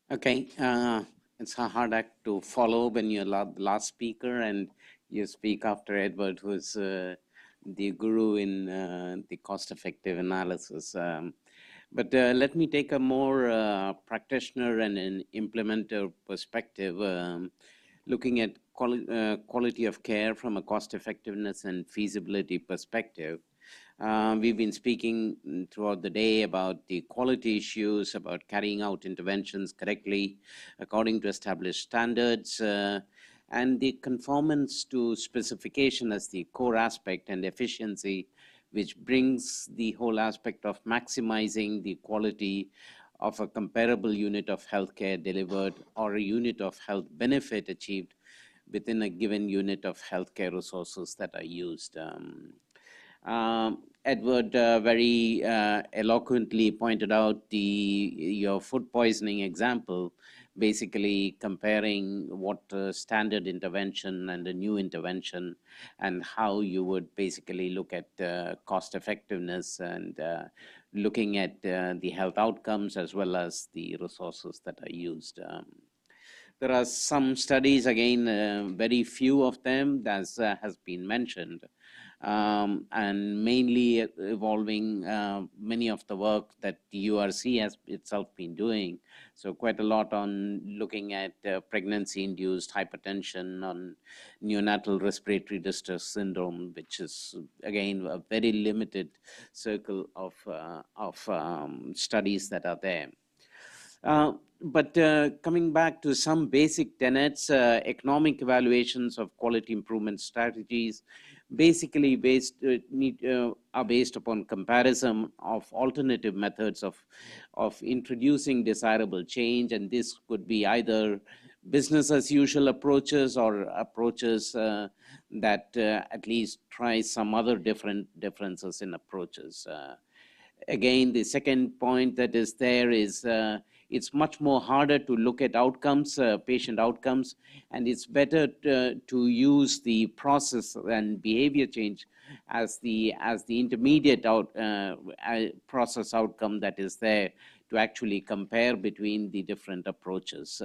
Okay, it's a hard act to follow when you're the last speaker and you speak after Edward, who's the guru in the cost-effective analysis. But let me take a more practitioner and an implementer perspective, looking at quality of care from a cost-effectiveness and feasibility perspective. We've been speaking throughout the day about the quality issues, about carrying out interventions correctly according to established standards, and the conformance to specification as the core aspect, and efficiency, which brings the whole aspect of maximizing the quality of a comparable unit of healthcare delivered or a unit of health benefit achieved within a given unit of healthcare resources that are used. Edward very eloquently pointed out your food poisoning example, basically comparing what standard intervention and a new intervention, and how you would basically look at cost effectiveness and looking at the health outcomes as well as the resources that are used. There are some studies, again, very few of them, as has been mentioned, and mainly evolving many of the work that the URC has itself been doing. So quite a lot on looking at pregnancy-induced hypertension, on neonatal respiratory distress syndrome, which is, again, a very limited circle of studies that are there. But coming back to some basic tenets, economic evaluations of quality improvement strategies basically are based upon comparison of alternative methods of introducing desirable change, and this could be either business as usual approaches or approaches that at least try some other differences in approaches. Again, the second point that is there is it's much more harder to look at outcomes, patient outcomes, and it's better to use the process and behavior change as the intermediate process outcome that is there to actually compare between the different approaches.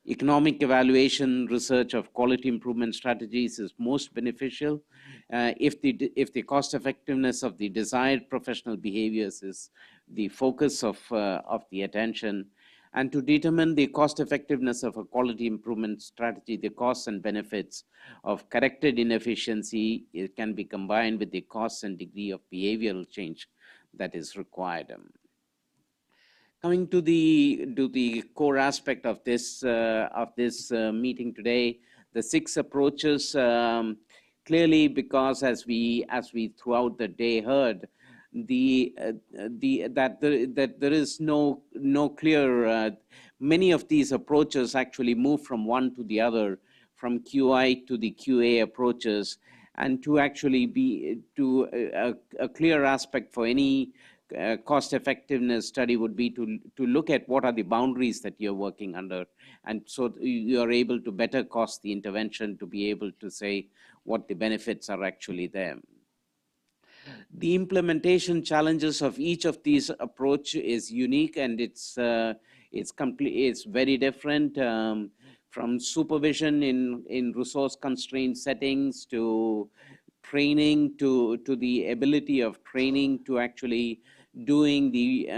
Economic evaluation research of quality improvement strategies is most beneficial if the cost effectiveness of the desired professional behaviors is the focus of the attention. And to determine the cost effectiveness of a quality improvement strategy, the costs and benefits of corrected inefficiency, it can be combined with the costs and degree of behavioral change that is required. Coming to the core aspect of this meeting today, the 6 approaches, clearly, because as we throughout the day heard, that there is no clear. Many of these approaches actually move from one to the other, from QI to the QA approaches, and to actually be a clear aspect for any cost effectiveness study would be to look at what are the boundaries that you're working under, and so you are able to better cost the intervention to be able to say what the benefits are actually there. The implementation challenges of each of these approach is unique, and it's very different, from supervision in resource constrained settings to training to the ability of training to actually doing the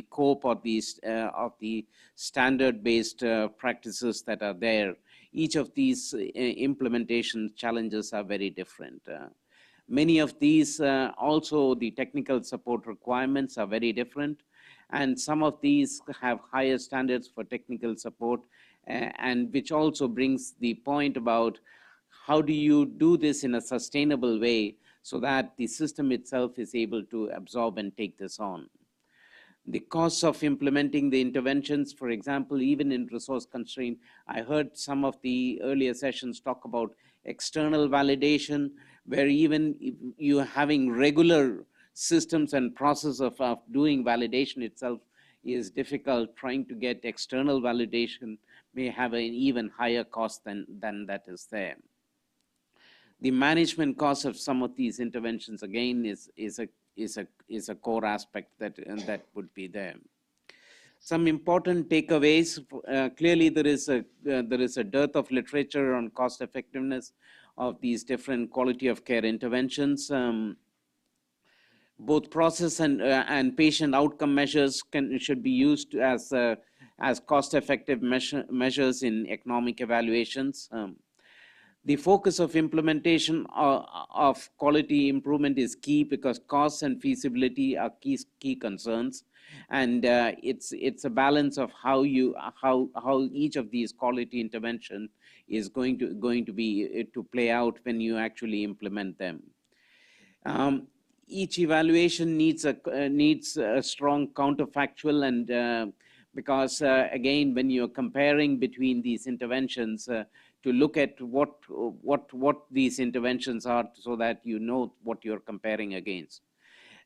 cope of the standard based practices that are there. Each of these implementation challenges are very different. Many of these also the technical support requirements are very different, and some of these have higher standards for technical support, and which also brings the point about how do you do this in a sustainable way so that the system itself is able to absorb and take this on. The costs of implementing the interventions, for example, even in resource constraint, I heard some of the earlier sessions talk about external validation, where even if you're having regular systems and process of doing validation itself is difficult. Trying to get external validation may have an even higher cost than that is there. The management cost of some of these interventions, again, is a is a core aspect that would be there. Some important takeaways. Clearly, there is a dearth of literature on cost effectiveness of these different quality of care interventions. Both process and patient outcome measures should be used as cost-effective measures in economic evaluations. The focus of implementation of quality improvement is key because costs and feasibility are key concerns, and it's a balance of how each of these quality intervention is going to be to play out when you actually implement them. Each evaluation needs a strong counterfactual, and because again, when you're comparing between these interventions, to look at what these interventions are, so that you know what you're comparing against.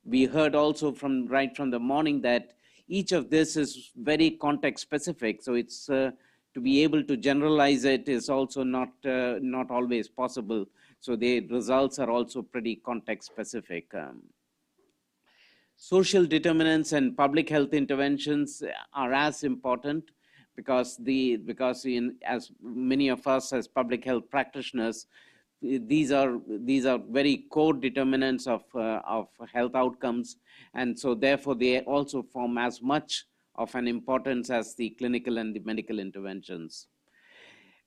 We heard also right from the morning that each of this is very context specific, so it's to be able to generalize it is also not always possible. So the results are also pretty context specific. Social determinants and public health interventions are as important, because as many of us as public health practitioners, these are very core determinants of health outcomes, and so therefore they also form as much of an importance as the clinical and the medical interventions.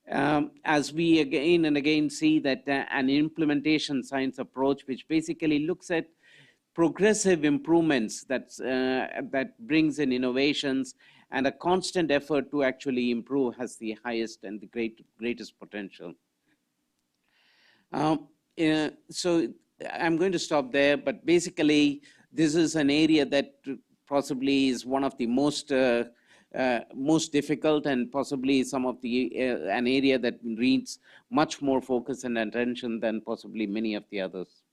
As we again and again see that an implementation science approach, which basically looks at progressive improvements that brings in innovations and a constant effort to actually improve, has the highest and the greatest potential. So I'm going to stop there, but basically this is an area that possibly is one of the most difficult, and possibly some of the an area that needs much more focus and attention than possibly many of the others.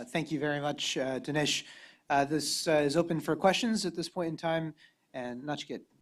Thank you very much, Dinesh. This is open for questions at this point in time, and Nachiket.